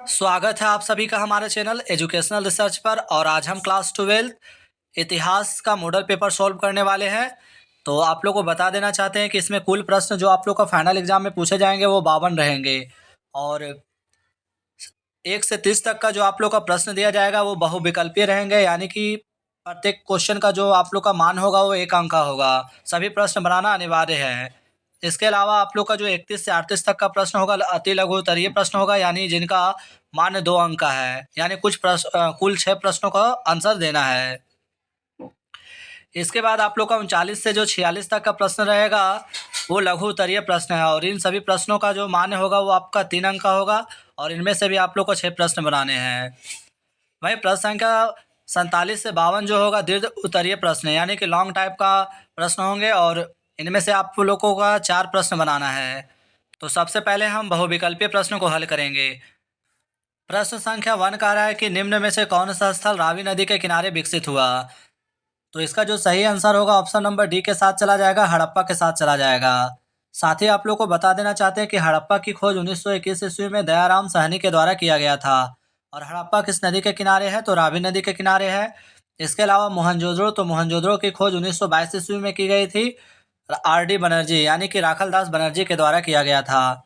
स्वागत है आप सभी का हमारे चैनल एजुकेशनल रिसर्च पर। और आज हम क्लास 12 इतिहास का मॉडल पेपर सॉल्व करने वाले हैं। तो आप लोग को बता देना चाहते हैं कि इसमें कुल प्रश्न जो आप लोग का फाइनल एग्जाम में पूछे जाएंगे वो 52 रहेंगे। और 1 से 30 तक का जो आप लोग का प्रश्न दिया जाएगा वो बहुविकल्पीय रहेंगे, यानी कि प्रत्येक क्वेश्चन का जो आप लोग का मान होगा वो 1 अंक का होगा। सभी प्रश्न बनाना अनिवार्य है। इसके अलावा आप लोग का जो 31 से 38 तक का प्रश्न होगा अति लघु उत्तरीय प्रश्न होगा, यानी जिनका मान 2 अंक का है, यानी कुल 6 प्रश्नों का आंसर देना है। इसके बाद आप लोग का 39 से जो 46 तक का प्रश्न रहेगा वो लघु उत्तरीय प्रश्न है, और इन सभी प्रश्नों का जो मान होगा वो आपका 3 अंक का होगा, और इनमें से भी आप लोग को 6 प्रश्न बनाने हैं। वहीं प्रश्न संख्या 47 से 52 जो होगा दीर्घ उत्तरीय प्रश्न है, यानी कि लॉन्ग टाइप का प्रश्न होंगे, और इनमें से आप लोगों का 4 प्रश्न बनाना है। तो सबसे पहले हम बहुविकल्पीय प्रश्नों को हल करेंगे। प्रश्न संख्या 1 कह रहा है कि निम्न में से कौन सा स्थल रावी नदी के किनारे विकसित हुआ। तो इसका जो सही आंसर होगा ऑप्शन नंबर डी के साथ चला जाएगा, हड़प्पा के साथ चला जाएगा। साथ ही आप लोग को बता देना चाहते हैं कि हड़प्पा की खोज 1921 ईस्वी में दयाराम साहनी के द्वारा किया गया था। और हड़प्पा किस नदी के किनारे है, तो रावी नदी के किनारे है। इसके अलावा मोहनजोदड़ो, तो मोहनजोदड़ो की खोज 1922 ईस्वी में की गई थी, आर.डी. बनर्जी यानी कि राखलदास बनर्जी के द्वारा किया गया था।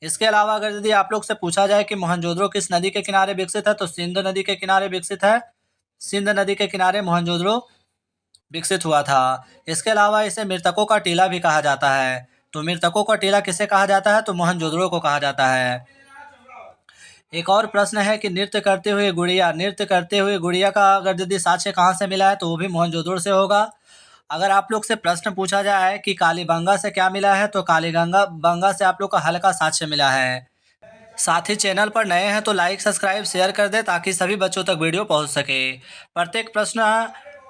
इसके अलावा अगर यदि आप लोग से पूछा जाए कि मोहनजोदड़ो किस नदी के किनारे विकसित है, तो सिंध नदी के किनारे विकसित है। सिंध नदी के किनारे मोहनजोदड़ो विकसित हुआ था। इसके अलावा इसे मृतकों का टीला भी कहा जाता है। तो मृतकों का टीला किसे कहा जाता है, तो मोहनजोदड़ो को कहा जाता है। एक और प्रश्न है कि नृत्य करते हुए गुड़िया का अगर यदि साक्ष्य कहाँ से मिला है, तो वो भी मोहनजोदड़ो से होगा। अगर आप लोग से प्रश्न पूछा जाए कि कालीबंगा से क्या मिला है, तो कालीगंगा बंगा से आप लोग का हल्का साक्ष्य मिला है। साथ ही चैनल पर नए हैं तो लाइक सब्सक्राइब शेयर कर दे, ताकि सभी बच्चों तक वीडियो पहुंच सके। प्रत्येक प्रश्न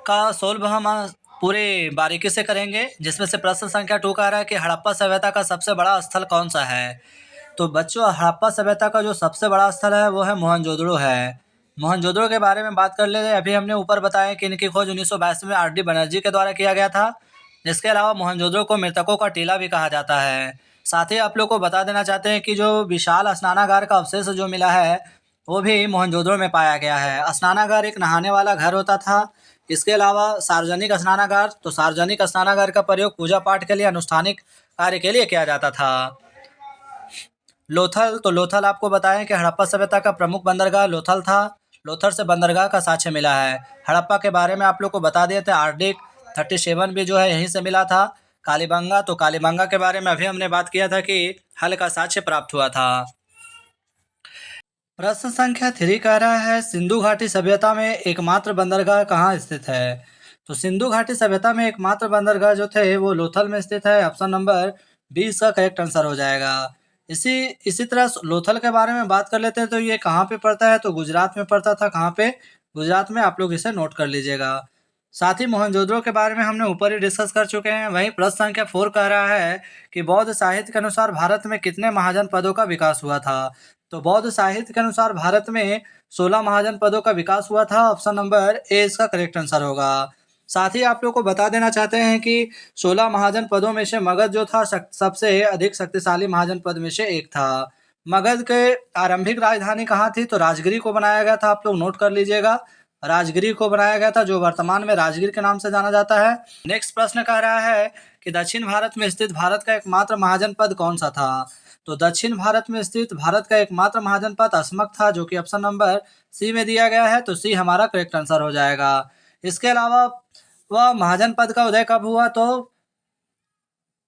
का सोल्व हम पूरे बारीकी से करेंगे, जिसमें से प्रश्न संख्या 2 कह रहा है कि हड़प्पा सभ्यता का सबसे बड़ा स्थल कौन सा है। तो बच्चों, हड़प्पा सभ्यता का जो सबसे बड़ा स्थल है वो है मोहनजोदड़ो है। मोहनजोदड़ो के बारे में बात कर ले, अभी हमने ऊपर बताया कि इनकी खोज 1922 में आर.डी. बनर्जी के द्वारा किया गया था। इसके अलावा मोहनजोदड़ो को मृतकों का टीला भी कहा जाता है। साथ ही आप लोग को बता देना चाहते हैं कि जो विशाल स्नानागार का अवशेष जो मिला है वो भी मोहनजोदड़ो में पाया गया है। स्नानागार एक नहाने वाला घर होता था। इसके अलावा सार्वजनिक स्नानागार, तो सार्वजनिक स्नानागार का प्रयोग पूजा पाठ के लिए, अनुष्ठानिक कार्य के लिए किया जाता था। लोथल, तो लोथल आपको बताएं कि हड़प्पा सभ्यता का प्रमुख बंदरगाह लोथल था। लोथल से बंदरगाह का साक्ष्य मिला है। हड़प्पा के बारे में आप लोग को बता दिए थे, आर.डी. 37 भी जो है यहीं से मिला था। कालीबंगा, तो कालीबंगा के बारे में अभी हमने बात किया था कि हल का साक्ष्य प्राप्त हुआ था। प्रश्न संख्या 3 कह रहा है सिंधु घाटी सभ्यता में एकमात्र बंदरगाह कहाँ स्थित है। तो सिंधु घाटी सभ्यता में एकमात्र बंदरगाह जो थे वो लोथल में स्थित है। ऑप्शन नंबर 20 का करेक्ट आंसर हो जाएगा। इसी तरह लोथल के बारे में बात कर लेते हैं, तो ये कहाँ पे पड़ता है, तो गुजरात में पड़ता था। कहाँ पे, गुजरात में। आप लोग इसे नोट कर लीजिएगा। साथ ही मोहनजोदड़ो के बारे में हमने ऊपर ही डिस्कस कर चुके हैं। वहीं प्रश्न संख्या 4 कह रहा है कि बौद्ध साहित्य के अनुसार भारत में कितने महाजन पदों का विकास हुआ था। तो बौद्ध साहित्य के अनुसार भारत में 16 महाजन पदों का विकास हुआ था। ऑप्शन नंबर ए इसका करेक्ट आंसर होगा। साथ ही आप लोग को बता देना चाहते हैं कि 16 महाजन पदों में से मगध जो था सबसे अधिक शक्तिशाली महाजन पद में से एक था। मगध के आरंभिक राजधानी कहाँ थी, तो राजगिरी को बनाया गया था। आप लोग नोट कर लीजिएगा, राजगिरी को बनाया गया था, जो वर्तमान में राजगीर के नाम से जाना जाता है। नेक्स्ट प्रश्न कह रहा है कि दक्षिण भारत में स्थित भारत का एकमात्र महाजन पद कौन सा था। तो दक्षिण भारत में स्थित भारत का एकमात्र महाजन पद अस्मक था, जो कि ऑप्शन नंबर सी में दिया गया है। तो सी हमारा करेक्ट आंसर हो जाएगा। इसके अलावा वह महाजन पद का उदय कब हुआ, तो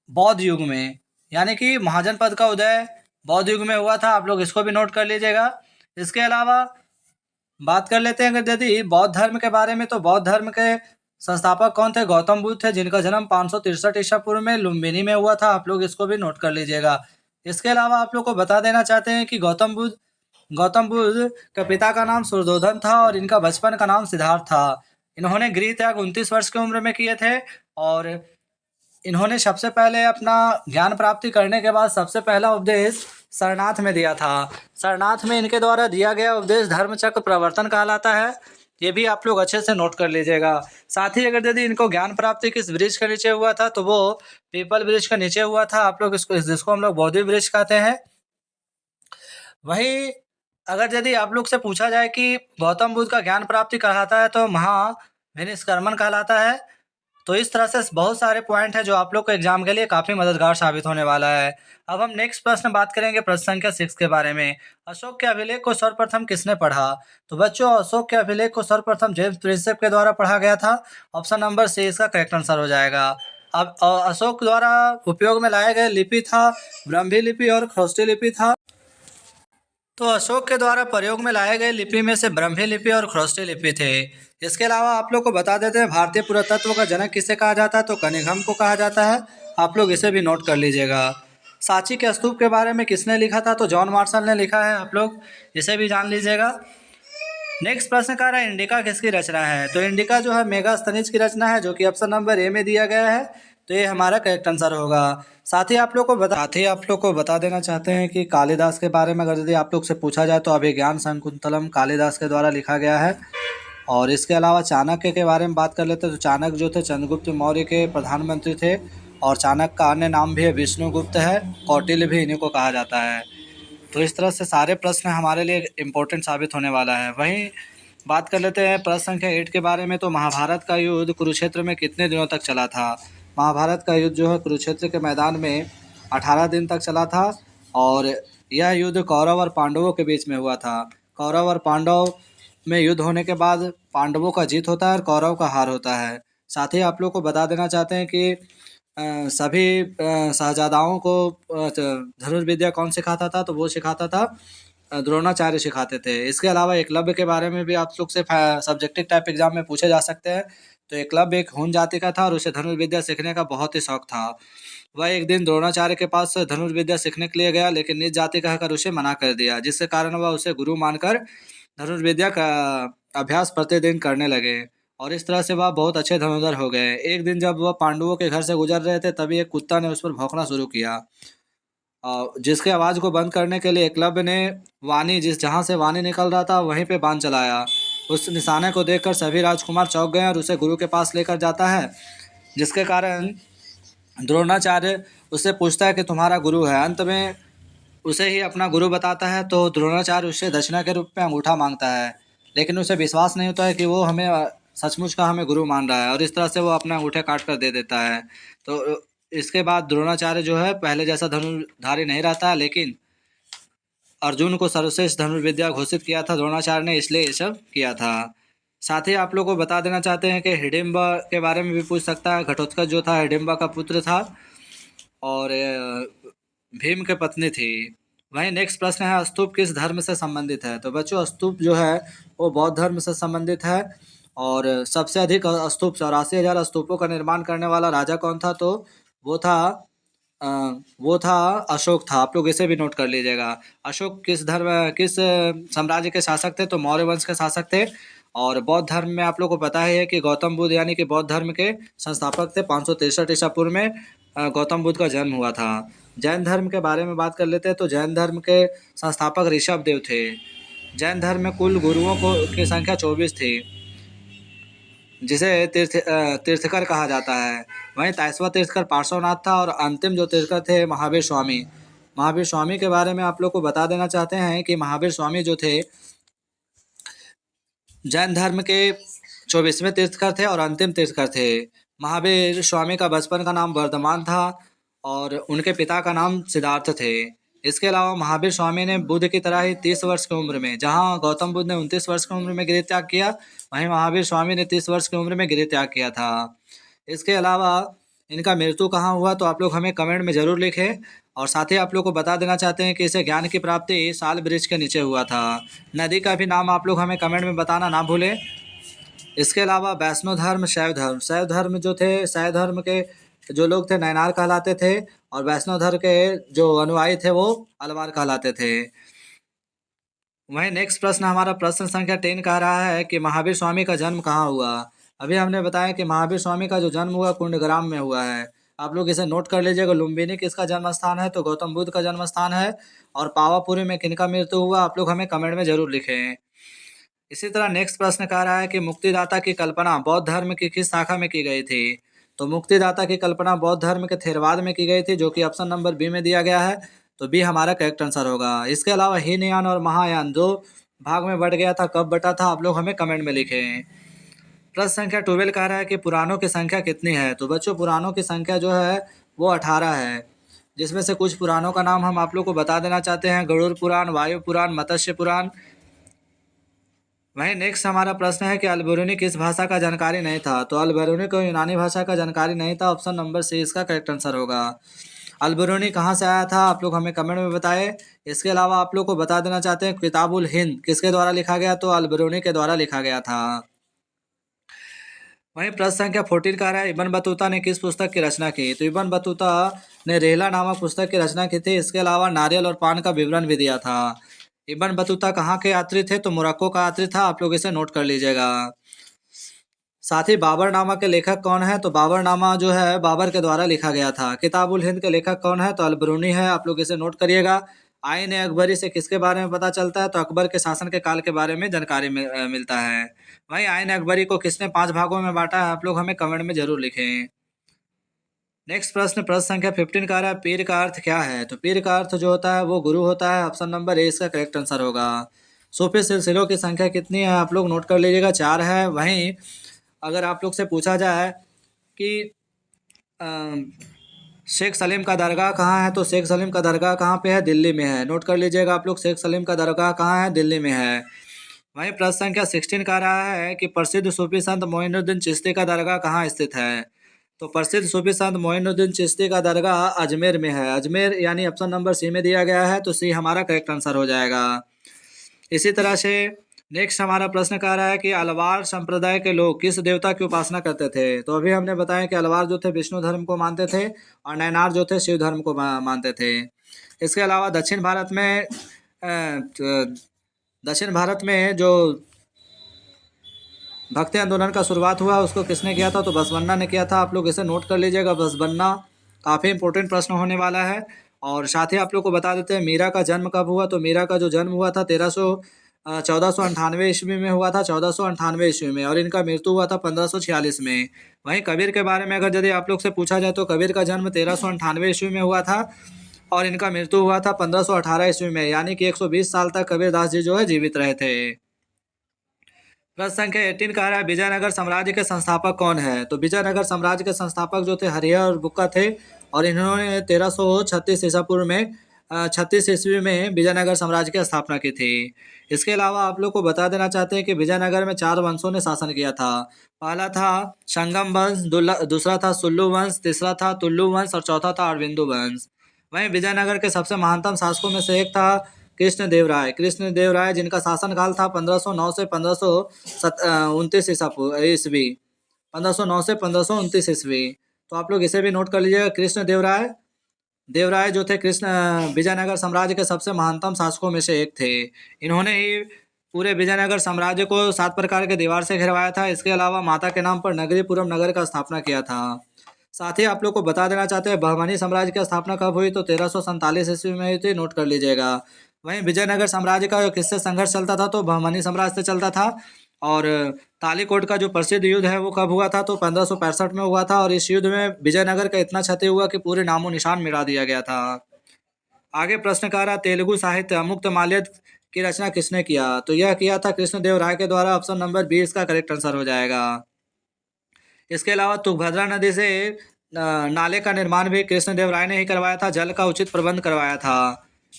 बौद्ध युग में, यानी कि महाजन पद का उदय बौद्ध युग में हुआ था। आप लोग इसको भी नोट कर लीजिएगा। इसके अलावा बात कर लेते हैं अगर यदि बौद्ध धर्म के बारे में, तो बौद्ध धर्म के संस्थापक कौन थे, गौतम बुद्ध थे, जिनका जन्म 563 ईसा पूर्व में लुम्बिनी में हुआ था। आप लोग इसको भी नोट कर लीजिएगा। इसके अलावा आप लोग को बता देना चाहते हैं कि गौतम बुद्ध के पिता का नाम सुरदोधन था, और इनका बचपन का नाम सिद्धार्थ था। इन्होंने गृह त्याग 29 वर्ष की उम्र में किए थे, और इन्होंने सबसे पहले अपना ज्ञान प्राप्ति करने के बाद सबसे पहला उपदेश सारनाथ में दिया था। सारनाथ में इनके द्वारा दिया गया उपदेश धर्मचक्र प्रवर्तन कहलाता है। ये भी आप लोग अच्छे से नोट कर लीजिएगा। साथ ही अगर यदि इनको ज्ञान प्राप्ति किस वृक्ष के नीचे हुआ था, तो वो पीपल वृक्ष के नीचे हुआ था। आप लोग जिसको हम लोग बोधि वृक्ष कहते हैं। वही अगर यदि आप लोग से पूछा जाए कि गौतम बुद्ध का ज्ञान प्राप्ति कहलाता है तो महाविनिष्कर्मण कहलाता है। तो इस तरह से बहुत सारे पॉइंट हैं जो आप लोग को एग्जाम के लिए काफ़ी मददगार साबित होने वाला है। अब हम नेक्स्ट प्रश्न बात करेंगे प्रश्न संख्या 6 के बारे में। अशोक के अभिलेख को सर्वप्रथम किसने पढ़ा? तो बच्चों, अशोक के अभिलेख को सर्वप्रथम जेम्स प्रिंसेप के द्वारा पढ़ा गया था। ऑप्शन नंबर सी इसका करेक्ट आंसर हो जाएगा। अब अशोक द्वारा उपयोग में लाए गए लिपि था ब्राह्मी लिपि और खरोष्टी लिपि था। तो अशोक के द्वारा प्रयोग में लाए गए लिपि में से ब्राह्मी लिपि और खरोष्टी लिपि थे। इसके अलावा आप लोग को बता देते हैं भारतीय पुरातत्व का जनक किसे कहा जाता है? तो कनिंघम को कहा जाता है। आप लोग इसे भी नोट कर लीजिएगा। सांची के स्तूप के बारे में किसने लिखा था? तो जॉन मार्शल ने लिखा है। आप लोग इसे भी जान लीजिएगा। नेक्स्ट प्रश्न कह रहा है इंडिका किसकी रचना है? तो इंडिका जो है मेगास्थनीज की रचना है, जो कि ऑप्शन नंबर ए में दिया गया है। तो ये हमारा करेक्ट आंसर होगा। साथ ही आप लोग को बता देना चाहते हैं कि कालिदास के बारे में अगर यदि आप लोग से पूछा जाए तो अभिज्ञान शाकुंतलम कालिदास के द्वारा लिखा गया है। और इसके अलावा चाणक्य के बारे में बात कर लेते हैं तो चाणक्य जो थे चंद्रगुप्त मौर्य के प्रधानमंत्री थे। और चाणक्य का अन्य नाम भी है विष्णुगुप्त है। कौटिल्य भी इन्हीं को कहा जाता है। तो इस तरह से सारे प्रश्न हमारे लिए इम्पोर्टेंट साबित होने वाला है। वहीं बात कर लेते हैं प्रश्न संख्या 8 के बारे में। तो महाभारत का युद्ध कुरुक्षेत्र में कितने दिनों तक चला था? महाभारत का युद्ध जो है कुरुक्षेत्र के मैदान में 18 दिन तक चला था। और यह युद्ध कौरव और पांडवों के बीच में हुआ था। कौरव और पांडव में युद्ध होने के बाद पांडवों का जीत होता है और कौरव का हार होता है। साथ ही आप लोग को बता देना चाहते हैं कि सभी शहजादाओं को धनुर्विद्या कौन सिखाता था? तो वो सिखाता था द्रोणाचार्य सिखाते थे। इसके अलावा एकलव्य के बारे में भी आप लोग से सब्जेक्टिव टाइप एग्जाम में पूछे जा सकते हैं। तो एकलव्य एक हूण जाति का था और उसे धनुर्विद्या सीखने का बहुत ही शौक था। वह एक दिन द्रोणाचार्य के पास धनुर्विद्या सीखने के लिए गया, लेकिन नीच जाति कहकर उसे मना कर दिया, जिसके कारण वह उसे गुरु मानकर धनुर्विद्या का अभ्यास प्रतिदिन करने लगे। और इस तरह से वह बहुत अच्छे धनुर्धर हो गए। एक दिन जब वह पांडवों के घर से गुजर रहे थे तभी एक कुत्ता ने उस पर भौंकना शुरू किया। जिसके आवाज़ को बंद करने के लिए एकलव्य ने वाणी जहाँ से वाणी निकल रहा था वहीं पे बाण चलाया। उस निशाने को देखकर सभी राजकुमार चौंक गए और उसे गुरु के पास लेकर जाता है, जिसके कारण द्रोणाचार्य उससे पूछता है कि तुम्हारा गुरु है। अंत में उसे ही अपना गुरु बताता है। तो द्रोणाचार्य उससे दक्षिणा के रूप में अंगूठा मांगता है, लेकिन उसे विश्वास नहीं होता है कि वो हमें सचमुच का हमें गुरु मान रहा है। और इस तरह से वो अपना अंगूठे काट कर दे देता है। तो इसके बाद द्रोणाचार्य जो है पहले जैसा धनुर्धारी नहीं रहता है, लेकिन अर्जुन को सर्वश्रेष्ठ धनुर्विद्या घोषित किया था द्रोणाचार्य ने, इसलिए ये सब किया था। साथ ही आप लोग को बता देना चाहते हैं कि हिडिंबा के बारे में भी पूछ सकता है। घटोत्कच जो था हिडिंबा का पुत्र था और भीम के पत्नी थी। वहीं नेक्स्ट प्रश्न है स्तूप किस धर्म से संबंधित है? तो बच्चों, स्तूप जो है वो बौद्ध धर्म से संबंधित है। और सबसे अधिक स्तूप 84,000 स्तूपों का निर्माण करने वाला राजा कौन था? तो वो था वो था अशोक था। आप लोग इसे भी नोट कर लीजिएगा। अशोक किस साम्राज्य के शासक थे? तो मौर्य वंश के शासक थे। और बौद्ध धर्म में आप लोग को पता ही है कि गौतम बुद्ध यानी कि बौद्ध धर्म के संस्थापक थे। 563 ईसा पूर्व में गौतम बुद्ध का जन्म हुआ था। जैन धर्म के बारे में बात कर लेते हैं। तो जैन धर्म के संस्थापक ऋषभदेव थे। जैन धर्म में कुल गुरुओं की संख्या 24 थी, जिसे तीर्थकर कहा जाता है। वहीं 23वां तीर्थकर पार्श्वनाथ था और अंतिम जो तीर्थकर थे महावीर स्वामी। महावीर स्वामी के बारे में आप लोग को बता देना चाहते हैं कि महावीर स्वामी जो थे जैन धर्म के 24वें तीर्थकर थे और अंतिम तीर्थकर थे। महावीर स्वामी का बचपन का नाम वर्धमान था और उनके पिता का नाम सिद्धार्थ थे। इसके अलावा महावीर स्वामी ने बुद्ध की तरह ही 30 वर्ष की उम्र में, जहां गौतम बुद्ध ने 29 वर्ष की उम्र में गृह त्याग किया, वहीं महावीर स्वामी ने 30 वर्ष की उम्र में गृह त्याग किया था। इसके अलावा इनका मृत्यु कहाँ हुआ? तो आप लोग हमें कमेंट में ज़रूर लिखें। और साथ ही आप लोग को बता देना चाहते हैं कि इसे ज्ञान की प्राप्ति साल वृक्ष के नीचे हुआ था। नदी का भी नाम आप लोग हमें कमेंट में बताना ना भूलें। इसके अलावा वैष्णव धर्म, शैव धर्म जो थे, शैव धर्म के जो लोग थे नैनार कहलाते थे और वैष्णव धर्म के जो अनुयायी थे वो अलवार कहलाते थे। वहीं नेक्स्ट प्रश्न हमारा प्रश्न संख्या 10 कह रहा है कि महावीर स्वामी का जन्म कहाँ हुआ? अभी हमने बताया कि महावीर स्वामी का जो जन्म हुआ कुंडग्राम में हुआ है। आप लोग इसे नोट कर लीजिएगा। लुम्बिनी किसका जन्म स्थान है? तो गौतम बुद्ध का जन्म स्थान है। और पावापुरी में किनका मृत्यु हुआ? आप लोग हमें कमेंट में जरूर लिखें। इसी तरह नेक्स्ट प्रश्न कह रहा है कि मुक्तिदाता की कल्पना बौद्ध धर्म की किस शाखा में की गई थी? तो मुक्तिदाता की कल्पना बौद्ध धर्म के थेरवाद में की गई थी, जो कि ऑप्शन नंबर बी में दिया गया है। तो बी हमारा करेक्ट आंसर होगा। इसके अलावा हीनयान और महायान जो भाग में बट गया था, कब बटा था, आप लोग हमें कमेंट में लिखें। प्रश्न संख्या 12 कह रहा है कि पुराणों की संख्या कितनी है। तो बच्चों पुराणों की संख्या जो है वो 18 है, जिसमें से कुछ पुराणों का नाम हम आप लोग को बता देना चाहते हैं। गरुड़ पुराण, वायु पुराण, मत्स्य पुराण। वहीं नेक्स्ट हमारा प्रश्न है कि अलबरूनी किस भाषा का जानकारी नहीं था। तो अलबरूनी को यूनानी भाषा का जानकारी नहीं था। ऑप्शन नंबर सी इसका करेक्ट आंसर होगा। अलबरूनी कहाँ से आया था, आप लोग हमें कमेंट में बताएं। इसके अलावा आप लोग को बता देना चाहते हैं किताबुल हिंद किसके द्वारा लिखा गया। तो अलबरूनी के द्वारा लिखा गया था। वहीं प्रश्न संख्या 14 का है इब्न बतूता ने किस पुस्तक की रचना की। तो इब्न बतूता ने रेहला नामक पुस्तक की रचना की थी। इसके अलावा नारियल और पान का विवरण भी दिया था। इब्न बतूता कहाँ के यात्री थे। तो मोरक्को का यात्री था। आप लोग इसे नोट कर लीजिएगा। साथ ही बाबरनामा के लेखक कौन है। तो बाबरनामा जो है बाबर के द्वारा लिखा गया था। किताबुल हिंद के लेखक कौन है। तो अलबरूनी है। आप लोग इसे नोट करिएगा। आईन अकबरी से किसके बारे में पता चलता है। तो अकबर के शासन के काल के बारे में जानकारी मिलता है। वहीं आईन अकबरी को किसने 5 भागों में बांटा है, आप लोग हमें कमेंट में जरूर लिखें। नेक्स्ट प्रश्न संख्या 15 का है पीर का अर्थ क्या है। तो पीर का अर्थ जो होता है वो गुरु होता है। ऑप्शन नंबर ए इसका करेक्ट आंसर होगा। सूफी सिलसिलों की संख्या कितनी है, आप लोग नोट कर लीजिएगा, 4 है। वहीं अगर आप लोग से पूछा जाए कि शेख सलीम का दरगाह कहाँ है। तो शेख सलीम का दरगाह कहाँ पे है, दिल्ली में है। नोट कर लीजिएगा आप लोग, शेख सलीम का दरगाह कहाँ है, दिल्ली में है। वहीं प्रश्न संख्या 16 का रहा है कि प्रसिद्ध सूफी संत मोइनुद्दीन चिश्ती का दरगाह कहाँ स्थित है। तो प्रसिद्ध सूफी संत मोइनुद्दीन चिश्ती का दरगाह अजमेर में है। अजमेर यानी ऑप्शन नंबर सी में दिया गया है। तो सी हमारा करेक्ट आंसर हो जाएगा। इसी तरह से नेक्स्ट हमारा प्रश्न कह रहा है कि अलवार संप्रदाय के लोग किस देवता की उपासना करते थे। तो अभी हमने बताया कि अलवार जो थे विष्णु धर्म को मानते थे और नैनार जो थे शिव धर्म को मानते थे। इसके अलावा दक्षिण भारत में जो भक्ति आंदोलन का शुरुआत हुआ उसको किसने किया था। तो बसवन्ना ने किया था। आप लोग इसे नोट कर लीजिएगा। बसवन्ना काफ़ी इंपॉर्टेंट प्रश्न होने वाला है। और साथ ही आप लोग को बता देते हैं मीरा का जन्म कब हुआ। तो मीरा का जो जन्म हुआ था 1498 ईस्वी में हुआ था। 1498 ईस्वी में। और इनका मृत्यु हुआ था 1546 में। वहीं कबीर के बारे में अगर यदि आप लोग से पूछा जाए तो कबीर का जन्म 1398 ईस्वी में हुआ था और इनका मृत्यु हुआ था 1518 ईस्वी में। यानी कि 120 साल तक कबीरदास जी जो है जीवित रहे थे। प्रश्न संख्या 18 कह रहा है विजयनगर साम्राज्य के संस्थापक कौन है। तो विजयनगर साम्राज्य के संस्थापक जो थे हरिहर और बुक्का थे और इन्होंने 1336 ईसा पूर्व में 36 ईस्वी में विजयनगर साम्राज्य की स्थापना की थी। इसके अलावा आप लोग को बता देना चाहते हैं कि विजयनगर में 4 वंशों ने शासन किया था। पहला था संगम वंश, दूसरा था सुल्लू वंश, तीसरा था तुल्लु वंश और चौथा था अरविंदु वंश। वहीं विजयनगर के सबसे महानतम शासकों में से एक था कृष्णदेव राय जिनका शासनकाल था 1509 से 1529 ईस्वी। 1509 से 1529 ईस्वी। तो आप लोग इसे भी नोट कर लीजिएगा। कृष्णदेव राय जो थे विजयनगर साम्राज्य के सबसे महानतम शासकों में से एक थे। इन्होंने ही पूरे विजयनगर साम्राज्य को 7 प्रकार के दीवार से घिरवाया था। इसके अलावा माता के नाम पर नगरीपुरम नगर का स्थापना किया था। साथ ही आप लोग को बता देना चाहते हैं बहमनी साम्राज्य की स्थापना कब हुई। तो 1347 ईस्वी में हुई थी। नोट कर लीजिएगा। वहीं विजयनगर साम्राज्य का किससे संघर्ष चलता था। तो बहमनी साम्राज्य से चलता था। और तालीकोट का जो प्रसिद्ध युद्ध है वो कब हुआ था। तो 1565 में हुआ था। और इस युद्ध में विजयनगर का इतना क्षति हुआ कि पूरे नामो निशान मिटा दिया गया था। आगे प्रश्न कह रहा तेलुगु साहित्य अमुक्तमाल्यद की रचना किसने किया। तो यह किया था कृष्णदेव राय के द्वारा। ऑप्शन नंबर बी इसका करेक्ट आंसर हो जाएगा। इसके अलावा तुंगभद्रा नदी से नाले का निर्माण भी कृष्णदेव राय ने ही करवाया था। जल का उचित प्रबंध करवाया था।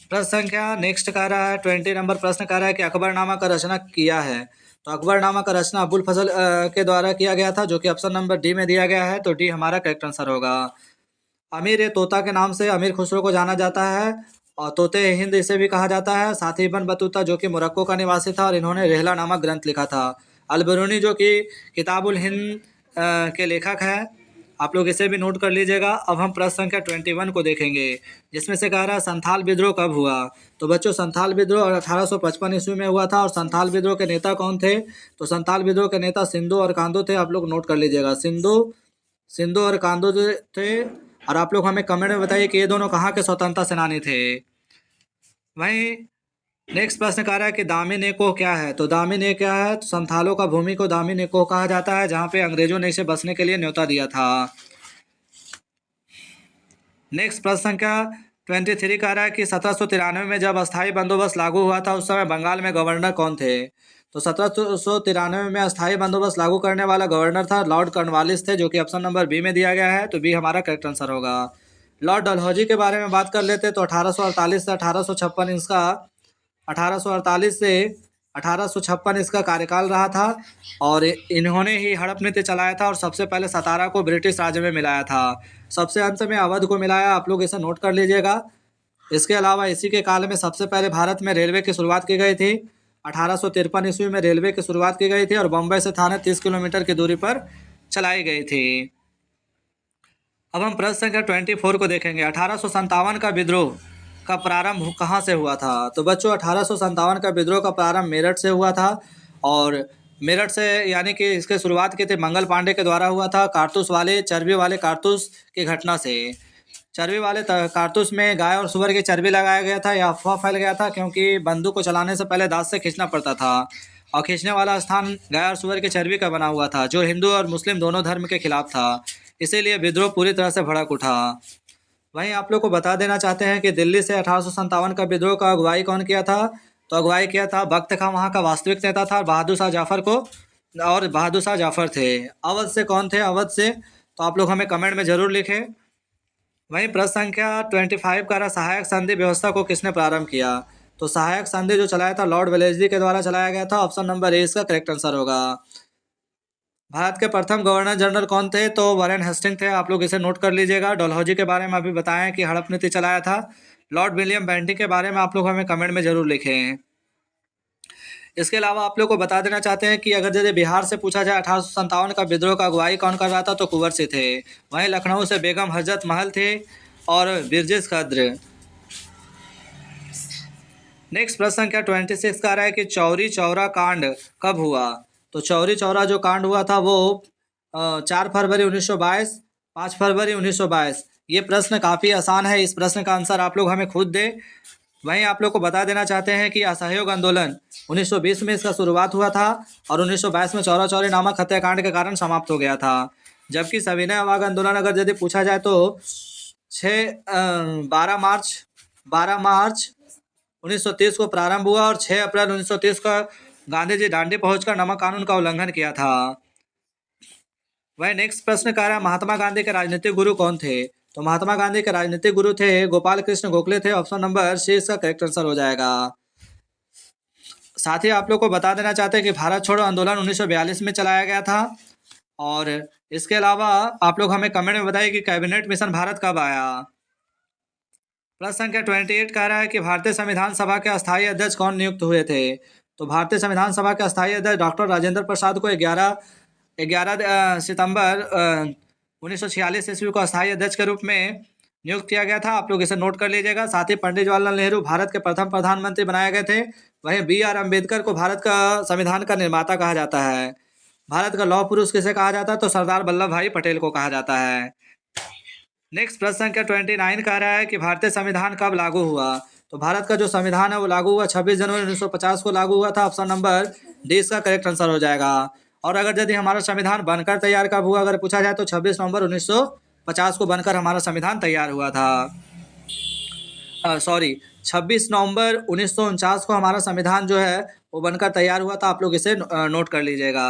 प्रश्न संख्या नेक्स्ट कह रहा है 20 नंबर प्रश्न कह रहा है कि अकबरनामा का रचना किया है। तो अकबरनामा का रचना अबुल फजल के द्वारा किया गया था, जो कि ऑप्शन नंबर डी में दिया गया है। तो डी हमारा करेक्ट आंसर होगा। अमीर ए तोता के नाम से अमीर खुसरो को जाना जाता है और तोते हिंद इसे भी कहा जाता है। साथ ही इब्न बतूता जो कि मोरक्को का निवासी था और इन्होंने रेहला नामक ग्रंथ लिखा था। अलबरूनी जो कि किताबुल हिंद के लेखक हैं। आप लोग इसे भी नोट कर लीजिएगा। अब हम प्रश्न संख्या 21 को देखेंगे, जिसमें से कह रहा है संथाल विद्रोह कब हुआ। तो बच्चों संथाल विद्रोह 1855 ईस्वी में हुआ था। और संथाल विद्रोह के नेता कौन थे। तो संथाल विद्रोह के नेता सिंधु और कांदो थे। आप लोग नोट कर लीजिएगा। सिंधु और कांदो थे। और आप लोग हमें कमेंट में बताइए कि ये दोनों कहाँ के स्वतंत्रता सेनानी थे। वहीं नेक्स्ट प्रश्न कह रहा है कि दामिन एकोह क्या है। तो दामिन ए क्या है। तो संथालों का भूमि को दामिन एकोह कहा जाता है, जहाँ पे अंग्रेजों ने इसे बसने के लिए न्योता दिया था। नेक्स्ट प्रश्न संख्या 23 कह रहा है कि 1793 में जब अस्थाई बंदोबस्त लागू हुआ था उस समय बंगाल में गवर्नर कौन थे? तो 1793 में अस्थाई बंदोबस्त लागू करने वाला गवर्नर था लॉर्ड कॉर्नवालिस थे, जो कि ऑप्शन नंबर बी में दिया गया है, तो बी हमारा करेक्ट आंसर होगा। लॉर्ड डलहौजी के बारे में बात कर लेते तो 1848 से 1856 इसका 1848 से 1856 इसका कार्यकाल रहा था, और इन्होंने ही हड़प नीति चलाया था और सबसे पहले सतारा को ब्रिटिश राज्य में मिलाया था। सबसे अंत में अवध को मिलाया, आप लोग इसे नोट कर लीजिएगा। इसके अलावा इसी के काल में सबसे पहले भारत में रेलवे की शुरुआत की गई थी। 1853 ईस्वी में रेलवे की शुरुआत की गई थी और बम्बई से थाने 30 किलोमीटर की दूरी पर चलाई गई थी। अब हम प्रश्न संख्या 24 को देखेंगे। 1857 का विद्रोह का प्रारंभ कहाँ से हुआ था? तो बच्चों 1857 का विद्रोह का प्रारंभ मेरठ से हुआ था, और मेरठ से यानी कि इसके शुरुआत की थी मंगल पांडे के द्वारा हुआ था, कारतूस वाले चर्बी वाले कारतूस की घटना से। चर्बी वाले कारतूस में गाय और सुअर की चर्बी लगाया गया था। यह अफवाह फैल गया था क्योंकि बंदूक को चलाने से पहले दांत से खींचना पड़ता था, और खींचने वाला स्थान गाय और सुअर की चर्बी का बना हुआ था, जो हिंदू और मुस्लिम दोनों धर्म के खिलाफ था। इसीलिए विद्रोह पूरी तरह से भड़क उठा। वहीं आप लोग को बता देना चाहते हैं कि दिल्ली से 1857 का विद्रोह का अगुवाई कौन किया था? तो अगुवाई किया था बख्त खां, वहाँ का वास्तविक नेता था, बहादुर शाह जाफर को, और बहादुर शाह जाफर थे। अवध से कौन थे? अवध से तो आप लोग हमें कमेंट में जरूर लिखें। वहीं प्रश्न संख्या 25 का रहा, सहायक संधि व्यवस्था को किसने प्रारंभ किया? तो सहायक संधि जो चलाया था लॉर्ड वेलेस्ली के द्वारा चलाया गया था। ऑप्शन नंबर ए इसका करेक्ट आंसर होगा। भारत के प्रथम गवर्नर जनरल कौन थे? तो वारेन हेस्टिंग थे, आप लोग इसे नोट कर लीजिएगा। डलहौजी के बारे में अभी बताएं कि हड़प नीति चलाया था। लॉर्ड विलियम बेंटिंग के बारे में आप लोग हमें कमेंट में जरूर लिखें। इसके अलावा आप लोग को बता देना चाहते हैं कि अगर यदि बिहार से पूछा जाए 1857 का विद्रोह का अगुवाई कौन कर रहा था, तो कुंवर सिंह थे। वहीं लखनऊ से बेगम हजरत महल थे और बिरजिस खद्र। नेक्स्ट प्रश्न संख्या 26 का रहा है कि चौरी चौरा कांड कब हुआ? तो चौरी चौरा जो कांड हुआ था वो 4 फरवरी 1922, 5 फरवरी 1922। ये प्रश्न काफ़ी आसान है, इस प्रश्न का आंसर आप लोग हमें खुद दें। वहीं आप लोग को बता देना चाहते हैं कि असहयोग आंदोलन 1920 में इसका शुरुआत हुआ था और 1922 में चौरा चौरी नामक हत्याकांड के कारण समाप्त हो गया था। जबकि सविनय अवाग आंदोलन अगर यदि पूछा जाए तो 12 मार्च 1930 को प्रारंभ हुआ और 6 अप्रैल 1930 को गांधी जी दांडी पहुंचकर नमक कानून का उल्लंघन किया था। वह नेक्स्ट प्रश्न कह रहा है महात्मा गांधी के राजनीतिक गुरु कौन थे? तो महात्मा गांधी के राजनीतिक गुरु थे गोपाल कृष्ण गोखले थे। ऑप्शन नंबर सी इसका करेक्ट आंसर हो जाएगा। साथ ही आप लोग को बता देना चाहते हैं कि भारत छोड़ो आंदोलन 1942 में चलाया गया था। और इसके अलावा आप लोग हमें कमेंट में बताइए कि कैबिनेट मिशन भारत कब आया। प्रश्न संख्या 28 कह रहा है कि भारतीय संविधान सभा के अस्थायी अध्यक्ष कौन नियुक्त हुए थे? तो भारतीय संविधान सभा के अस्थायी अध्यक्ष डॉक्टर राजेंद्र प्रसाद को 11 सितंबर 1946 ईस्वी को अस्थायी अध्यक्ष के रूप में नियुक्त किया गया था। आप लोग इसे नोट कर लीजिएगा। साथ ही पंडित जवाहरलाल नेहरू भारत के प्रथम प्रधानमंत्री बनाए गए थे। वहीं BR अम्बेडकर को भारत का संविधान का निर्माता कहा जाता है। भारत का लौह पुरुष किसे कहा जाता है? तो सरदार वल्लभ भाई पटेल को कहा जाता है। नेक्स्ट प्रश्न संख्या 29 कह रहा है कि भारतीय संविधान कब लागू हुआ? तो भारत का जो संविधान है वो लागू हुआ 26 जनवरी 1950 को लागू हुआ था। ऑप्शन नंबर डी इसका करेक्ट आंसर हो जाएगा। और अगर यदि हमारा संविधान बनकर तैयार कब हुआ अगर पूछा जाए तो 26 नवंबर 1950 को बनकर हमारा संविधान तैयार हुआ था। 26 नवंबर 1949 को हमारा संविधान जो है वो बनकर तैयार हुआ था। आप लोग इसे नोट कर लीजिएगा।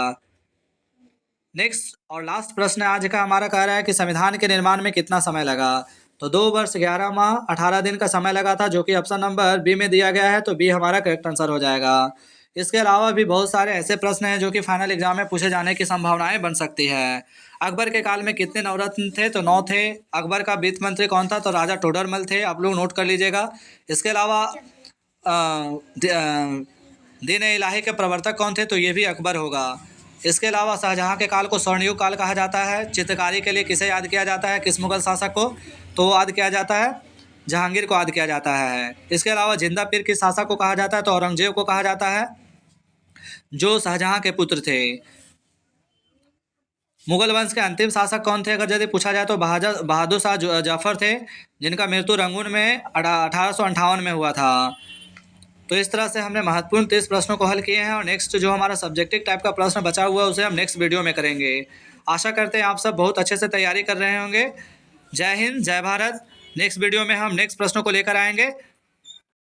नेक्स्ट और लास्ट प्रश्न आज का हमारा कह रहा है कि संविधान के निर्माण में कितना समय लगा? तो 2 वर्ष 11 माह 18 दिन का समय लगा था, जो कि ऑप्शन नंबर बी में दिया गया है, तो बी हमारा करेक्ट आंसर हो जाएगा। इसके अलावा भी बहुत सारे ऐसे प्रश्न हैं जो कि फाइनल एग्जाम में पूछे जाने की संभावनाएं बन सकती है। अकबर के काल में कितने नवरत्न थे? तो 9 थे। अकबर का वित्त मंत्री कौन था? तो राजा टोडरमल थे। आप लोग नोट कर लीजिएगा। इसके अलावा दीन इलाही के प्रवर्तक कौन थे? तो ये भी अकबर होगा। इसके अलावा शाहजहाँ के काल को स्वर्णयुग काल कहा जाता है। चित्रकारी के लिए किसे याद किया जाता है? किस मुगल शासक को? तो याद किया जाता है जहांगीर को याद किया जाता है। इसके अलावा जिंदा पीर किस शासक को कहा जाता है? तो औरंगजेब को कहा जाता है, जो शाहजहाँ के पुत्र थे। मुगल वंश के अंतिम शासक कौन थे अगर यदि पूछा जाए तो बहादुर शाह जाफर थे, जिनका मृत्यु रंगून में 1858 में हुआ था। तो इस तरह से हमने महत्वपूर्ण 30 प्रश्नों को हल किए हैं और नेक्स्ट जो हमारा सब्जेक्टिव टाइप का प्रश्न बचा हुआ है उसे हम नेक्स्ट वीडियो में करेंगे। आशा करते हैं आप सब बहुत अच्छे से तैयारी कर रहे होंगे। जय हिंद, जय भारत, नेक्स्ट वीडियो में हम नेक्स्ट प्रश्नों को लेकर आएंगे।